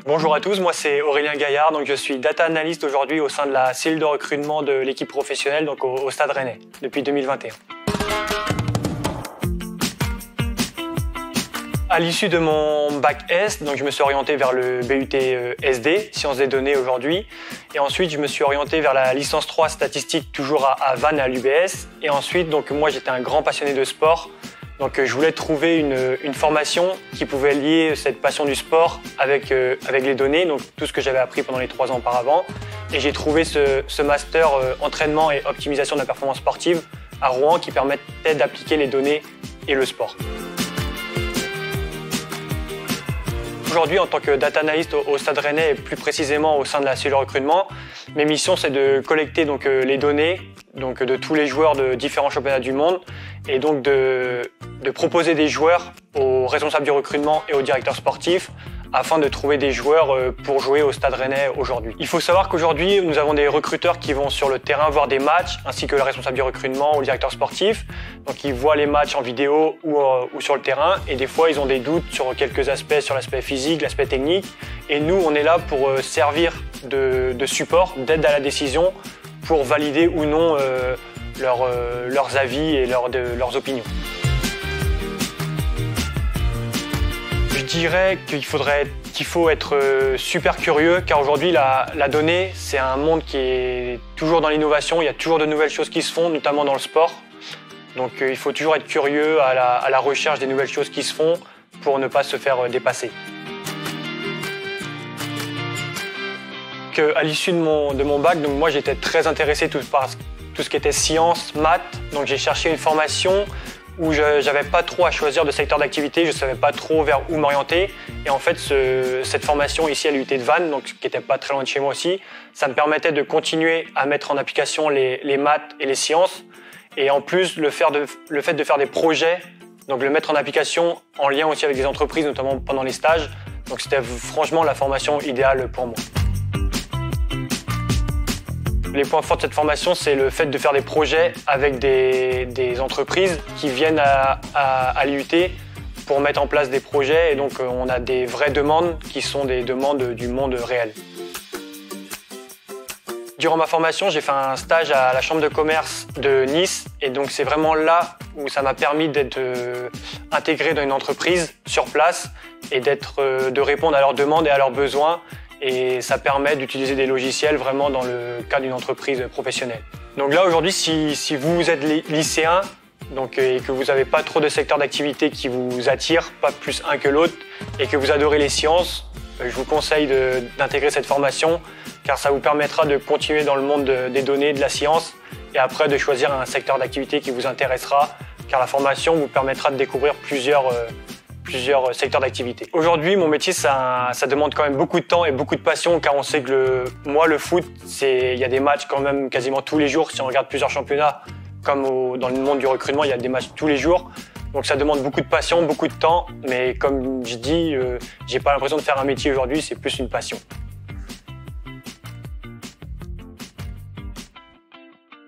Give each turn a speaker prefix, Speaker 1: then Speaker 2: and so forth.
Speaker 1: Bonjour à tous, moi c'est Aurélien Gaillard, donc je suis data analyst aujourd'hui au sein de la cellule de recrutement de l'équipe professionnelle donc au Stade Rennais depuis 2021. À l'issue de mon bac S, donc je me suis orienté vers le BUT SD, sciences des données aujourd'hui, et ensuite je me suis orienté vers la licence 3 statistique toujours à Vannes à l'UBS, et ensuite donc moi j'étais un grand passionné de sport. Donc je voulais trouver une formation qui pouvait lier cette passion du sport avec les données, donc tout ce que j'avais appris pendant les 3 ans auparavant. Et j'ai trouvé ce master entraînement et optimisation de la performance sportive à Rouen qui permettait d'appliquer les données et le sport. Aujourd'hui, en tant que data analyst au Stade Rennais et plus précisément au sein de la cellule de recrutement, mes missions c'est de collecter les données de tous les joueurs de différents championnats du monde et donc de proposer des joueurs aux responsables du recrutement et aux directeurs sportifs afin de trouver des joueurs pour jouer au Stade Rennais aujourd'hui. Il faut savoir qu'aujourd'hui, nous avons des recruteurs qui vont sur le terrain voir des matchs, ainsi que le responsable du recrutement ou le directeur sportif. Donc ils voient les matchs en vidéo ou sur le terrain et des fois ils ont des doutes sur quelques aspects, sur l'aspect physique, l'aspect technique. Et nous, on est là pour servir de support, d'aide à la décision pour valider ou non leurs avis et leurs opinions. Je dirais qu'il faut être super curieux car aujourd'hui la donnée c'est un monde qui est toujours dans l'innovation, il y a toujours de nouvelles choses qui se font, notamment dans le sport. Donc il faut toujours être curieux à la recherche des nouvelles choses qui se font pour ne pas se faire dépasser. À l'issue de mon bac, donc moi j'étais très intéressé par tout ce qui était sciences, maths, donc j'ai cherché une formation où je n'avais pas trop à choisir de secteur d'activité, je ne savais pas trop vers où m'orienter. Et en fait, cette formation ici à l'UT de Vannes, donc, qui n'était pas très loin de chez moi aussi, ça me permettait de continuer à mettre en application les maths et les sciences. Et en plus, le fait de faire des projets, donc le mettre en application en lien aussi avec des entreprises, notamment pendant les stages. Donc c'était franchement la formation idéale pour moi. Les points forts de cette formation, c'est le fait de faire des projets avec des entreprises qui viennent à l'IUT pour mettre en place des projets. Et donc, on a des vraies demandes qui sont des demandes du monde réel. Durant ma formation, j'ai fait un stage à la chambre de commerce de Nice. Et donc, c'est vraiment là où ça m'a permis d'être intégré dans une entreprise sur place et de répondre à leurs demandes et à leurs besoins. Et ça permet d'utiliser des logiciels vraiment dans le cadre d'une entreprise professionnelle. Donc là aujourd'hui, si vous êtes lycéen et que vous n'avez pas trop de secteur d'activité qui vous attire, pas plus un que l'autre, et que vous adorez les sciences, je vous conseille d'intégrer cette formation car ça vous permettra de continuer dans le monde des données, de la science et après de choisir un secteur d'activité qui vous intéressera car la formation vous permettra de découvrir plusieurs secteurs d'activité. Aujourd'hui, mon métier, ça demande quand même beaucoup de temps et beaucoup de passion car on sait que le foot, il y a des matchs quand même quasiment tous les jours. Si on regarde plusieurs championnats, comme dans le monde du recrutement, il y a des matchs tous les jours. Donc ça demande beaucoup de passion, beaucoup de temps. Mais comme je dis, j'ai pas l'impression de faire un métier aujourd'hui, c'est plus une passion.